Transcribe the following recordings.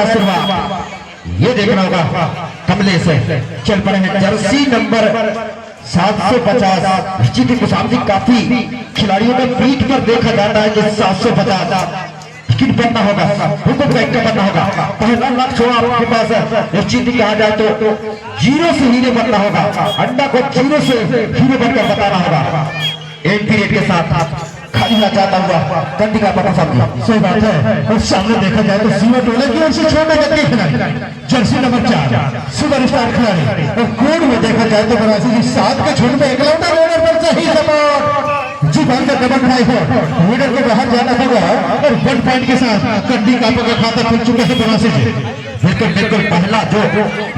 कराएगा शुरुआत। ये देखना होगा कमलेश चल पड़े हैं जर्सी नंबर 750 निश्चित कुशामजी। काफी खिलाड़ियों में पीठ पर देखा जाता है कि 750 टिकट बनना होगा, हुकुम का एक बनना होगा। पहला लक्ष्य हो आपके पास निश्चित कहा जाए तो जीरो से हीरो बनना होगा, अंडा को जीरो से हीरो बनकर बताना होगा। एक पीरियड के साथ खाली ना जाता हुआ कंडी का पता समझिए। सही बात है। और सामने देखा जाए तो सीमा टोले की ओर से छोटे गति खिलाड़ी जर्सी नंबर 4 सुपर स्टार खिलाड़ी। और कोड में देखा जाए तो बरासी जी 7 के झुंड में एकलौता रोडर पर सही सपोर्ट जी बाल का डबल ट्राई हो लीडर को बाहर जाना होगा। और 1 पॉइंट के साथ कंडी का खाता खुल चुका है बरासी जी। बिल्कुल बिल्कुल पहला जो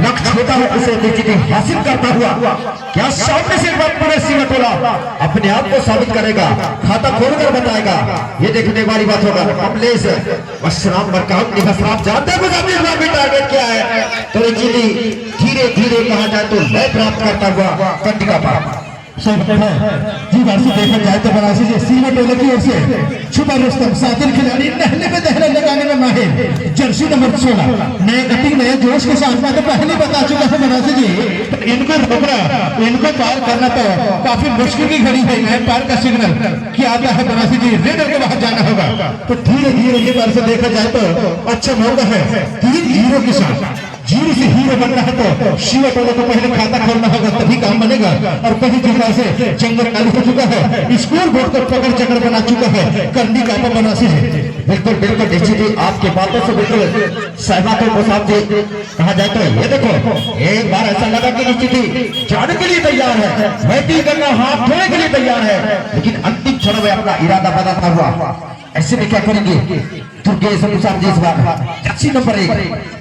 लक्ष्य होता है उसे निश्चित हासिल करता हुआ क्या सामने से पूरे सीमा टोला अपने आप को साबित करेगा, खाता खोलकर बताएगा। ये देखने वाली बात होगा। कमलेश वशराम बरकाम निहसराम जानते हैं टारगेट क्या है, तो निश्चित धीरे धीरे कहा जाए तो लय प्राप्त करता हुआ कंडी का पार। सही बात है जी। बारसी देखा जाए तो बरासी जी सीमा टोले की ओर से छुपा रुस्तम सातिल खिलाड़ी नहले में दहले लगाने में माहिर जर्सी नंबर 16 नए कटिंग नए जोश के साथ में तो पहले बता चुका है बरासी जी। इनको रोकना, इनको पार करना तो काफी मुश्किल की घड़ी है। नए पार का सिग्नल क्या आता है बरासी जी, रेडर के बाहर जाना होगा। तो धीरे धीरे ये बार से देखा जाए तो अच्छा मौका है 3 हीरो के साथ जीरो से हीरो बनना है तो शिवा टोले को पहले खाता खोलना होगा, तभी काम बनेगा। और कहीं जगह से जंगल खाली हो चुका है, स्कूल बोर्ड को पकड़ चक्कर बना चुका है करनी का बनासी है। बिल्कुल बिल्कुल निश्चित ही आपके बातों से बिल्कुल सहमत हो साहब जी। कहा जाए तो ये देखो एक बार ऐसा लगा कि निश्चित ही जाने के लिए तैयार है, बैटिंग करना हाथ धोने के लिए तैयार है, लेकिन अंतिम क्षण में अपना इरादा बदलता हुआ ऐसे में क्या करेंगे दुर्गेश साहब जी इस बार जर्सी नंबर 1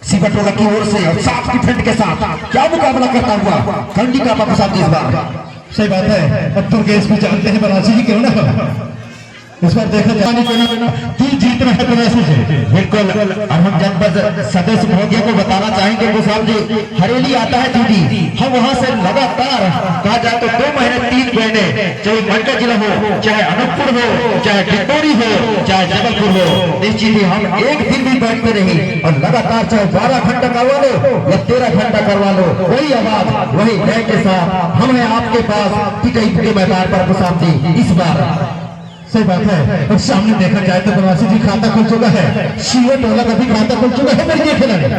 सीमा टोला की ओर से और 7 की फ्रंट के साथ क्या मुकाबला करता हुआ कंडी का साहब जी इस बार। सही बात है। अब दुर्गेश भी जानते हैं बरासी जी क्यों ना इस बार देखा जाए दिल जीतना है बरासी जी। बिल्कुल। और हम जनपद सदस्य महोदय को बताना चाहेंगे वो साहब जी हरेली आता है दीदी, हम वहाँ से लगातार कहा जाए तो 2 महीने 3 महीने चाहे मंडला जिला हो, चाहे अनूपपुर हो, चाहे डिंडोरी हो, चाहे जबलपुर हो, निश्चित ही हम एक दिन भी बैठते नहीं और लगातार चाहे 12 घंटा करवा लो या 13 घंटा करवा लो, वही आवाज वही लय के साथ हम हैं आपके पास टिकई के मैदान पर साहब जी इस बार। सही बात है। और सामने देखा जाए तो बरासी जी खाता खुल चुका है, शिवा टोला का भी खाता खुल चुका है मेरे खिलाड़ी।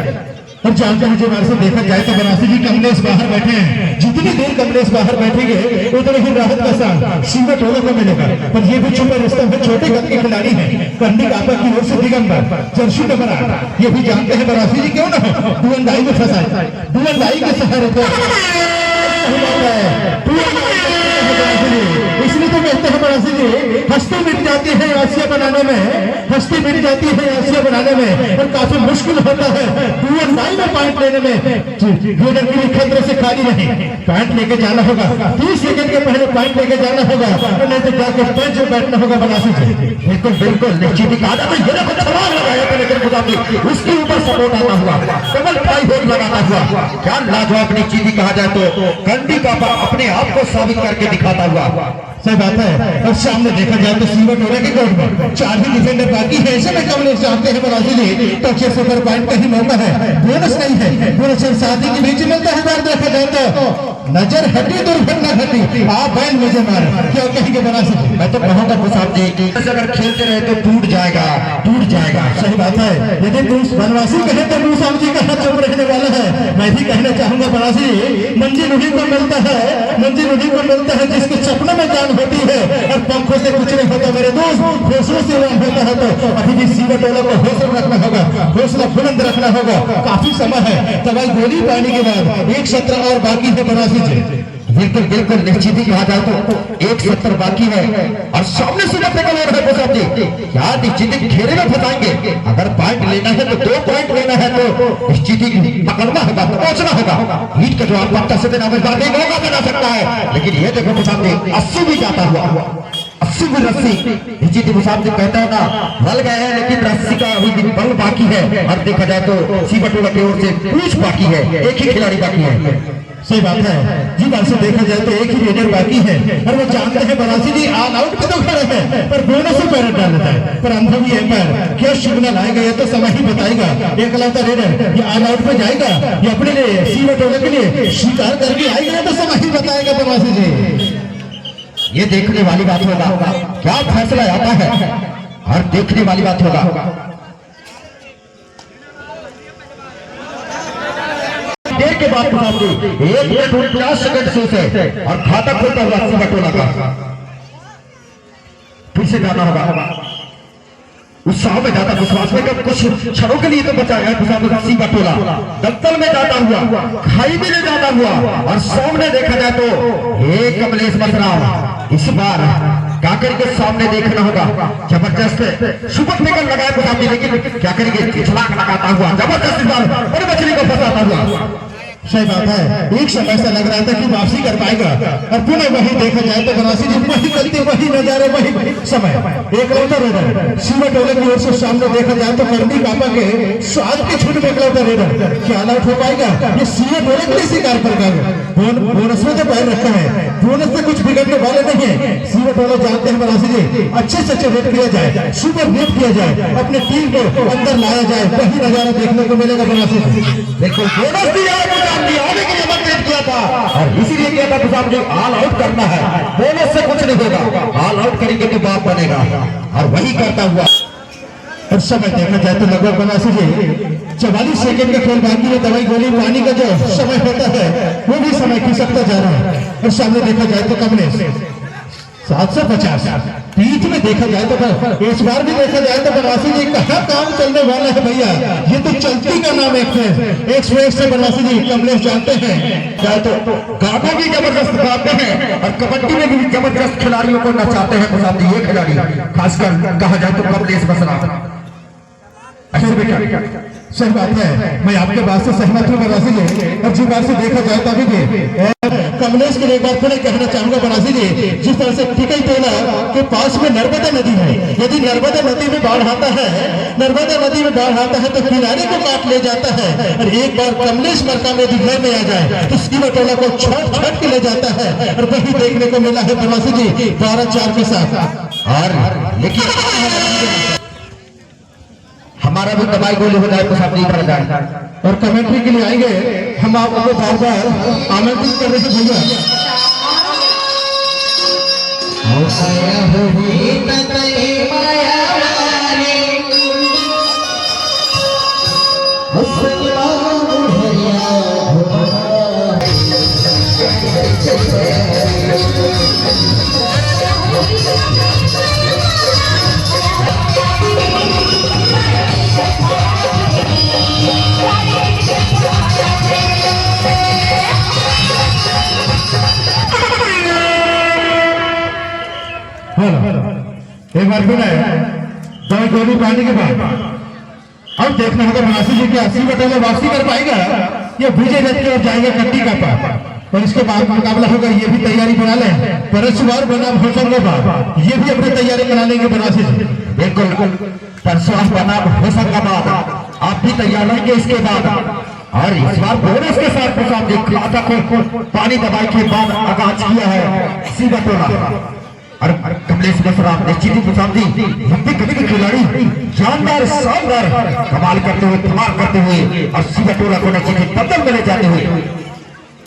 और जानते हैं बार से देखा जाए तो बरासी जी कमलेश बाहर बैठे हैं, जितनी देर कमलेश बाहर बैठेंगे उतनी ही राहत का साथ शिवा टोला को मिलेगा। पर ये भी छुपा रुस्तम है, छोटे कद के खिलाड़ी है कंडी कापा की ओर से दिगंबर जर्सी नंबर 8। ये भी जानते हैं बरासी जी क्यों ना दुवंदाई में फंसाए, दुवंदाई के सहारे पे इसलिए तो कहते हैं बरासी जी हस्ती मिट जाती है आसिया बनाने में, हस्ती मिट जाती है आसिया बनाने में। और काफी मुश्किल होता है दुवंदाई में पॉइंट लेने में। लीडर के लिए खतरे से खाली नहीं, पॉइंट लेके जाना होगा, 30 सेकंड के पहले पॉइंट लेके जाना होगा, नहीं तो जाकर बेंच में बैठना होगा बरासी जी। बिल्कुल बिल्कुल निश्चित ही उसके ऊपर सपोर्ट आता हुआ डबल ट्राई होल लगाता हुआ क्या लाजवाब निश्चित ही कहा जाए तो कंडी का अपने आप को साबित करके दिखाता हुआ। सही बात है। और सामने देखा जाए तो सीमा टोला के कोर्ट में 4 ही डिफेंडर बाकी है, ऐसे में कमलेश जानते हैं बरासी जी तो 6 सुपर पॉइंट का ही मौका है, बोनस नहीं है, बोनस शादी के बीच मिलता है। बार देखा जाए तो नजर हटी दुर्घटना घटी, आप बैन मुझे मारे क्या कहेंगे बरासी जी? मैं तो कहूँगा साहब जी अगर खेलते रहे तो टूट जाएगा, टूट जाएगा। सही बात है। यदि बनवासी कहे तो साहब जी का चुप रहने वाला है। मैं भी कहना चाहूंगा बरासी मंजिल उन्हीं को मिलता है, मंजिल उन्हीं को मिलता है जिसके सपनों में जान होती है और पंखों से कुछ नहीं होता मेरे दोस्त, हौसलों से उड़ान होता है। तो अभी भी सीमा टोला को हौसला रखना होगा, हौसला बुलंद रखना होगा। काफी समय है, दवाई गोली पाने के बाद 1 सत्र और बाकी है बरासी जी। बिल्कुल बिल्कुल निश्चित ही कहा जाए तो 1 सत्र बाकी है और सामने से साहब जी क्या निश्चित ही घेरे में फंसाएंगे। अगर पॉइंट लेना है तो 2 पॉइंट लेना है तो निश्चित ही पकड़ना होगा, पहुंचना होगा। हीट का जवाब पक्का से देना मौका बना सकता है, लेकिन ये देखो साहब जी 80 भी जाता हुआ 80 भी रस्सी निश्चित ही साहब जी कहते हैं ना बल गए हैं, लेकिन रस्सी का अभी भी बल बाकी है। और देखा जाए तो सीमा टोला की ओर से पूछ बाकी है, एक ही खिलाड़ी बाकी है। सही बात है जी। बात से देखा जाए तो एक ही रेडर बाकी है और वो जानते हैं बनारसी जी ऑल आउट पे तो खड़े हैं पर बोनस से पैर डाल देता है। पर अंधा भी है पर क्या सिग्नल आएगा ये तो समय ही बताएगा। एकलौता रेडर ये ऑल आउट पे जाएगा ये अपने लिए सीमा टोले के लिए शिकार करके आएगा ये तो समय ही बताएगा बनारसी जी। ये देखने वाली बात होगा क्या फैसला आता है और देखने वाली बात होगा। देर के बाद 1 मिनट 49 सेकंड से और खाता खोलता हुआ सीमा टोला का फिर से जाना होगा। उत्साह में जाता विश्वास में कुछ क्षणों के लिए तो बचा है सीमा टोला। दफ्तर में जाता हुआ खाई में ले जाता हुआ और सामने देखा जाए तो एक कमलेश मसराव इस बार काकर के सामने देखना होगा। जबरदस्त सुपर फिकर लगाया लेकिन क्या करेंगे छलांग लगाता हुआ जबरदस्त इस बार और मछली को फंसाता हुआ। सही बात है एक समय ऐसा लग रहा था कि वापसी कर पाएगा और पुनः वही देखा जाए तो बनारसी जी वही गलती वही नजारे वही समय। एकलौता रेडर सीमा टोले की ओर से सामने देखा जाए तो करनी कापा के स्वाद की छूट में एकलौता रेडर क्या आउट हो पाएगा। ये सीमा टोले के लिए शिकार पर बोनस में तो पैर रखा है बोनस से कुछ बिगड़ने वाले नहीं है। सीमा टोले जानते हैं बनारसी जी अच्छे से अच्छे रेट किया जाए सुपर रेट किया जाए अपने टीम को अंदर लाया जाए वही नजारा देखने को मिलेगा बनारसी जी। बिल्कुल बोनस दिया आने के लिए मंत्रित किया था और इसीलिए किया था साहब जो ऑल आउट करना है बोनस से कुछ नहीं होगा ऑल आउट करेंगे तो बात बनेगा और वही करता हुआ। और समय देखा जाए तो लगभग बनारसी जी 44 सेकंड का खेल बाकी है। दवाई गोली पानी का जो समय होता है वो भी समय खिसकता जा रहा है और सामने देखा जाए तो कमलेश 750 पीठ में देखा जाए तो इस बार भी देखा जाए तो बनारसी जी कहाँ काम चलने वाला है भैया। ये तो चलती का नाम एक्सप्रेस से बनारसी जी कमलेश जानते हैं चाहे तो गाना भी जबरदस्त गाते हैं और कबड्डी में भी जबरदस्त खिलाड़ियों को नचाते हैं। ये खिलाड़ी खासकर कहा जाए तो कमलेश मसराव ऐसे बेटा सही बात है मैं आपके बात से सहमत हूँ बनारसी जी। और जिस बात से देखा जाए तो अभी भी कमलेश के लिए एक बार फिर कहना चाहूंगा बनारसी जी जिस तरह से टिकई टोला के पास में नर्मदा नदी है यदि नर्मदा नदी में बाढ़ आता है तो किनारे को काट ले जाता है और एक बार कमलेश मरका में घर में आ जाए तो सीमा टोला को छट के ले जाता है और वही देखने को मिला है बनारसी जी 12-4 के साथ। और लेकिन हमारा भी दवाई गोली हो जाए तो सब नहीं कर जाए और कमेंट्री के लिए आएंगे हम आपको बार बार आमंत्रित कर रहे हैं एक बार फिर दवाई गोली पाने के बाद अब देखना होगा बनारसी जी की 80 बटे में वापसी कर पाएगा ये विजय रथ की ओर जाएगा कट्टी का पाप और इसके बाद मुकाबला होगा। ये भी तैयारी बना ले परसवार बनाम होशंग ये भी अपनी तैयारी बना लेंगे बनारसी जी। बिल्कुल परसवार बनाम होशंगाबाद आप भी तैयार रहेंगे इसके बाद और इस बार बोनस के साथ को पानी दबाई के बाद आगाज किया है सीमा टोला और कमलेश मसराव निश्चित ही लंबी गति के खिलाड़ी जानदार शानदार कमाल करते हुए धमाल करते हुए और सीमा टोला को निश्चित बदल में ले जाते हुए।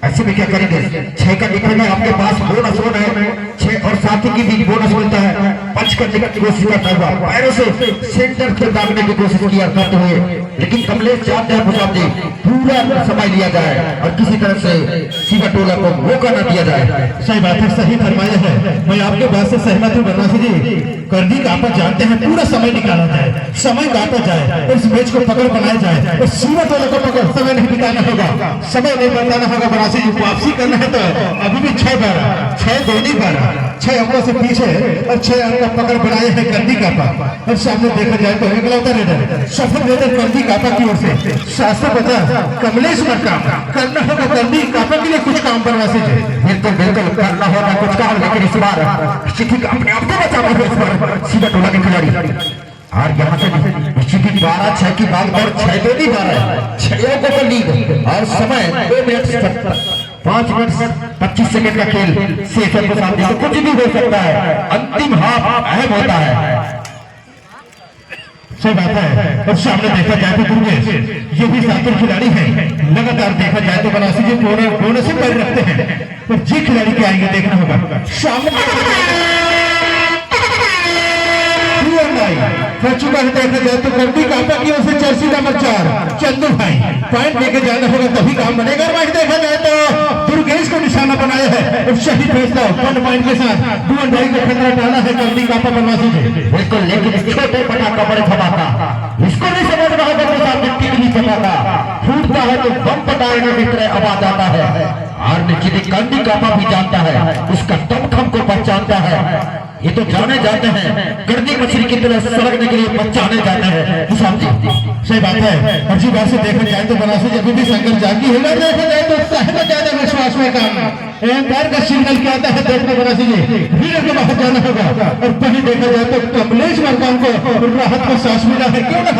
ऐसे में क्या करेंगे 6 का निकल में आपके पास बोनस होना है 6 और 7 की भी बोनस मिलता है। 5 करने की कोशिश करता हुआ पैरों से सेंटर से दागने की कोशिश किया करते हुए लेकिन कमलेश चाहते हैं मुसाफिर जी पूरा समय लिया जाए और किसी तरह से सीमा टोला को मौका न दिया जाए। सही बात है सही फरमाया है मैं आपके बात से सहमत हूँ बनारसी जी। कर्दी का आप जानते हैं पूरा समय निकाला जाए समय काटा जाए इस मैच को पकड़ बनाया जाए और सीमा टोला को पकड़ समय नहीं बिताना होगा समय नहीं बताना होगा बनारसी जी। वापसी करना है तो अभी भी 6 दोनी 6 अंकों से पीछे और 6 अंक का पकड़ बनाए हैं कर्दी कापा और सामने देखा जाए तो एकलौता रेडर सफल रेडर कर्दी कापा की ओर से 750 कमलेश मरका करना होगा कर्दी कापा के लिए कुछ काम बनारसी जी। बिल्कुल करना होगा कुछ काम लेकिन इस बार अपने आप को बचाना है इस बार सीमा टोला के खिलाड़ी और यहाँ से 12-6 की बात और 6 2 12 6 को लीड और समय 2 मिनट 5 मिनट 25 सेकंड का खेल शेष है सामने, तो कुछ भी हो सकता है। अंतिम हाफ अहम होता है। सही बात है। और सामने देखा जाए तो दुर्गेश ये भी शातिर खिलाड़ी हैं। लगातार देखा जाए तो बनासी जी कोने से पैर रखते हैं, पर जी खिलाड़ी के आएंगे देखना होगा। सामने हो चुका है। देखा जाए तो कबड्डी कापा की ओर से जर्सी नंबर 4 चंदू भाई पॉइंट लेके जाना होगा तभी काम बनेगा। वहीं देखा जाए तो दुर्गेश को निशाना बनाया है और सही फैसला 1 पॉइंट के साथ भुवन भाई को खतरा डाला है कबड्डी कापा बनवासी जी। बिल्कुल, लेकिन छोटे पटाखा बड़े धमाका, इसको नहीं समझ रहा है तो सामने टिकली पटाखा फूटता है तो बम पटाखे की तरह आवाज आता है। और निश्चित कंडी कापा भी जानता है, उसका दमखम को पहचानता है। ये तो जाने जाते हैं गर्दी मछली की तरह सड़कने के लिए पहचाने जाते हैं। सही बात है। और जी बात से देखा जाए तो बनासी जब भी संघर्ष जागी होगा, देखा जाए तो सहमत ज्यादा विश्वास में काम एम्पायर का सिग्नल क्या आता है देखने बनासी जी भीड़ के बाहर जाना होगा। और वही देखा जाए तो कमलेश मरकाम को राहत का सांस मिला है, क्यों ना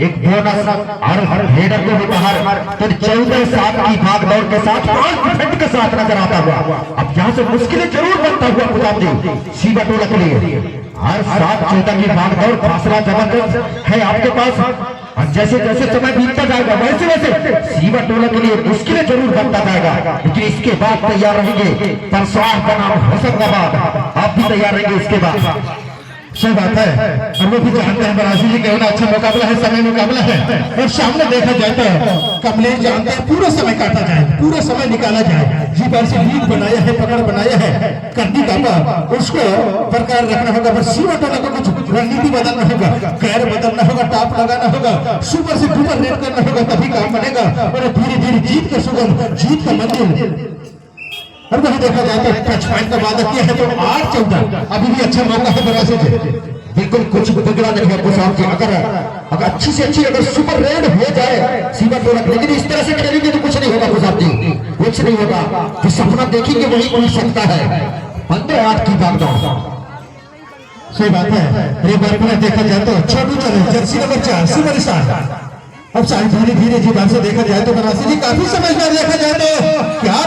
एक बोनस और हेडर को भी बाहर, तो 14-7 की भाग दौड़ के साथ 5% के साथ नजर आता हुआ। अब यहाँ से मुश्किलें जरूर बनता हुआ गुलाम जी सीबा टोला के लिए। हर 7-14 की भाग दौड़ फासला जबरदस्त है आपके पास, और जैसे जैसे समय बीतता जाएगा वैसे वैसे सीबा टोला के लिए मुश्किलें जरूर बनता जाएगा। लेकिन इसके बाद तैयार रहेंगे परसवाह बनाम होशंगाबाद, आप भी तैयार रहेंगे इसके बाद। सही बात है। और वो भी जानते हैं बनासी जी केवल अच्छा मुकाबला है, समय मुकाबला है। और सामने देखा जाए तो कमलेश जानते हैं पूरा समय काटा जाए, पूरा समय निकाला जाए। जी बार से लीड बनाया है, पकड़ बनाया है करनी कापा, उसको बरकरार रखना होगा। पर सीमा टोला को कुछ रणनीति बदलना होगा, कैर बदलना होगा, टाप लगाना होगा, सुपर से डुपर रेड करना होगा, तभी काम बनेगा। और धीरे धीरे जीत का सुगम, जीत का मंदिर। और वही देखा जाए तो टच पॉइंट का वादा किया है तो 8-14 अभी भी अच्छा मौका है बनासी जी। बिल्कुल कुछ बिगड़ा नहीं है कुशाल जी। अगर अच्छी से अच्छी अगर सुपर रेड हो जाए सीमा टोला, लेकिन इस तरह से खेलेंगे तो कुछ नहीं होगा कुशाल जी, कुछ नहीं होगा। जो सपना देखेंगे वही मिल सकता है। 15-8 की भाग दौड़। सही बात है। एक बार पुनः देखा जाए तो छोटू चले जर्सी नंबर 4 सिमर स्टार। अब सारी धीरे धीरे जी बात से देखा जाए तो बनासी जी काफी समझदार देखा जाए तो क्या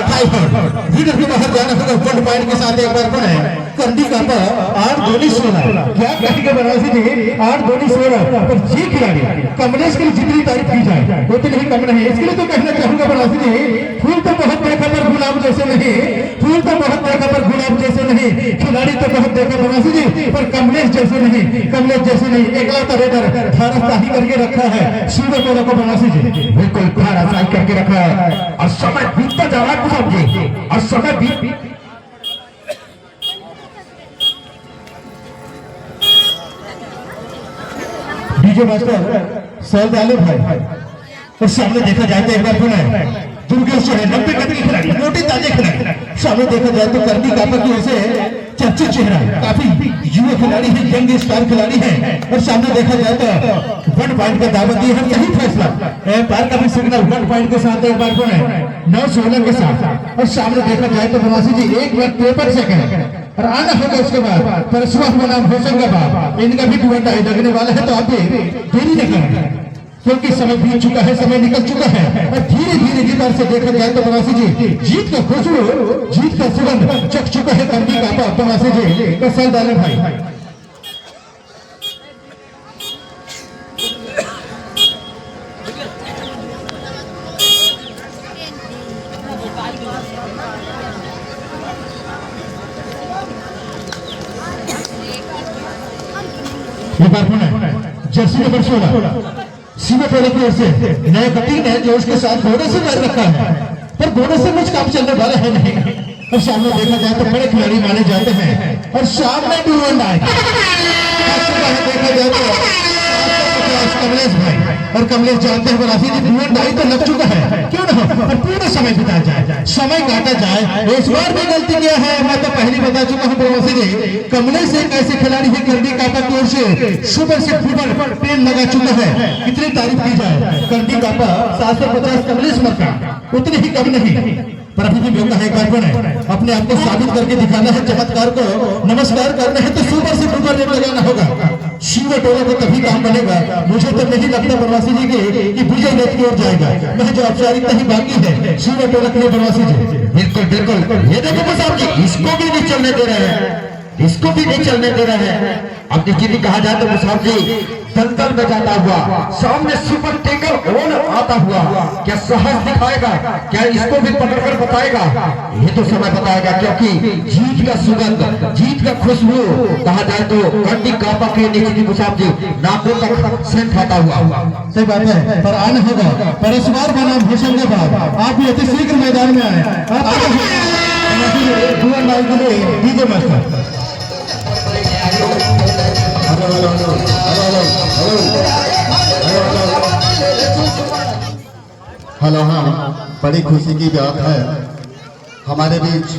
लीडर के बाहर जाना होगा 1 पॉइंट के साथ। एक बार पुनः कंडी कापा 8-2-16 क्या कहेंगे बनासी जी 8-2-16। पर जी खिलाड़ी कमलेश की जितनी तारीफ की जाए उतनी ही कम नहीं। इसके लिए तो कहना चाहूंगा बनासी जी फूल तो बहुत देखा पर गुलाब जैसे नहीं, फूल तो बहुत देखा पर गुलाब जैसे नहीं, खिलाड़ी तो बहुत देखा बनासी जी पर कमलेश जैसे नहीं, कमलेश जैसे नहीं। एकलौता रेडर धाराशाही करके रखा है सीमा टोला को बनासी जी। बिल्कुल धाराशाही करके रखा है और समय बीतता जा रहा है कुशाल जी। और समय बीत डीजे मास्टर सैयद आलिम भाई। और सामने देखा जाए तो एक बार पुनः दुर्गेश जो है 90 कद के खिलाड़ी, मोटे ताजे खिलाड़ी। सामने देखा जाए तो करनी कापा की ओर से चर्चित चेहरा, काफी युवा खिलाड़ी है, यंग स्टार खिलाड़ी है। और सामने देखा जाए तो 1 पॉइंट का दावा दिया है, सही फैसला एम्पायर का भी सिग्नल 1 पॉइंट के साथ एक बार पुनः 9-16 के साथ। और सामने देखा जाए तो बनासी जी 1 मिनट 53 सेकंड और आना होगा उसके बाद परसवाह बनाम होशंगाबाद। इनका भी टूर्नामेंट आई लगने वाला है, तो आप भी देरी न करें क्योंकि समय बीत चुका है, समय निकल चुका है। और धीरे धीरे की तरफ से देखा जाए तो बनासी जी जीत का खुशबू, जीत का सुगंध चख चुका है करनी कापा बनासी जी का सैयद आलिम भाई। जर्सी नंबर 16 सीमा टोला की ओर से नया कटिंग है जो उसके साथ घोड़े से मार रखा है, पर घोड़े से कुछ काम चलने वाला है नहीं। और सामने देखा जाए तो बड़े खिलाड़ी माने जाते हैं। और सामने देखा जाए तो कमलेश भाई, और कमलेश जानते हैं बनासी जी डुअल तो लग चुका है, क्यों ना और पूरा समय बिता जाए, समय काटा जाए। इस बार भी गलती किया है, मैं तो पहले बता चुका हूँ बनासी जी। कमलेश एक ऐसे खिलाड़ी है करनी कापा की ओर से सुबह से फुटबॉल पेन लगा चुका है, कितनी तारीफ की जाए। करनी कापा 750 कमलेश मरका उतनी ही कम नहीं। पर अभी भी मौका है, एक बार है अपने आप को साबित करके दिखाना है, चमत्कार को नमस्कार करना है तो सुपर से डुपर रेट लगाना होगा। शिव टोला को तभी काम बनेगा। मुझे तो नहीं लगता बनवासी जी के कि विजय नेत की ओर जाएगा। मैं जो औपचारिकता ही बाकी है शिव टोला के लिए बनवासी जी। बिल्कुल बिल्कुल, ये देखो प्रसाद जी, इसको भी नहीं चलने दे रहे हैं, इसको भी नहीं चलने दे रहे हैं। अब निश्चित कहा जाए तो मुसाफ जी दलदल में जाता हुआ सामने सुपर टेकर ऑन आता हुआ क्या साहस दिखाएगा, क्या इसको भी पकड़कर बताएगा? ये तो समय बताएगा, क्योंकि जीत का सुगंध, जीत का खुशबू कहा जाए तो कंडी कापा के निश्चित मुसाफ जी नाकों तक सेंट आता हुआ। सही बात है, पर आना होगा। परस्वार का नाम होशंगाबाद, आप भी अति शीघ्र मैदान में आए। डीजे मास्टर हेलो, हाँ, बड़ी खुशी की बात है हमारे बीच